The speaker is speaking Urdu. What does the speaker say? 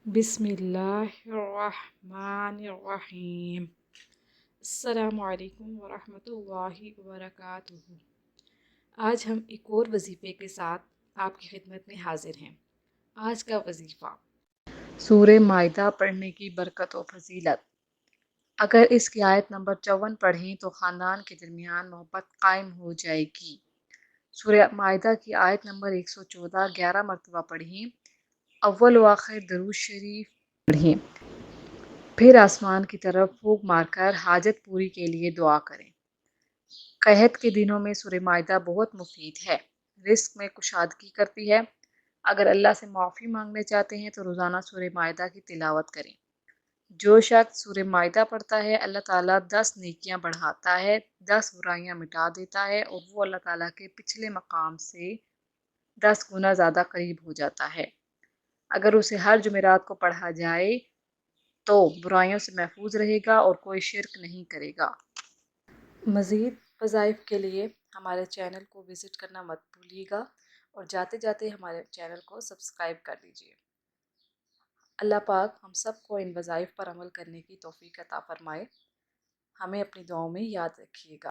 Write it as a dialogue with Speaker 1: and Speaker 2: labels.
Speaker 1: بسم اللہ الرحمن الرحیم۔ السلام علیکم ورحمۃ اللہ وبرکاتہ۔ آج ہم ایک اور وظیفے کے ساتھ آپ کی خدمت میں حاضر ہیں۔ آج کا وظیفہ سورہ مائدہ پڑھنے کی برکت و فضیلت۔ اگر اس کی آیت نمبر 54 پڑھیں تو خاندان کے درمیان محبت قائم ہو جائے گی۔ سورہ مائدہ کی آیت نمبر 114 11 مرتبہ پڑھیں، اول و آخر درود شریف پڑھیں، پھر آسمان کی طرف پھونک مار کر حاجت پوری کے لیے دعا کریں۔ قحط کے دنوں میں سورہ مائدہ بہت مفید ہے، رزق میں کشادگی کرتی ہے۔ اگر اللہ سے معافی مانگنے چاہتے ہیں تو روزانہ سورہ مائدہ کی تلاوت کریں۔ جو شخص سورہ مائدہ پڑھتا ہے اللہ تعالیٰ 10 نیکیاں بڑھاتا ہے، 10 برائیاں مٹا دیتا ہے اور وہ اللہ تعالیٰ کے پچھلے مقام سے 10 گنا زیادہ قریب ہو جاتا ہے۔ اگر اسے ہر جمعرات کو پڑھا جائے تو برائیوں سے محفوظ رہے گا اور کوئی شرک نہیں کرے گا۔ مزید وظائف کے لیے ہمارے چینل کو وزٹ کرنا مت بھولیے گا اور جاتے جاتے ہمارے چینل کو سبسکرائب کر دیجیے۔ اللہ پاک ہم سب کو ان وظائف پر عمل کرنے کی توفیق عطا فرمائے۔ ہمیں اپنی دعاؤں میں یاد رکھیے گا۔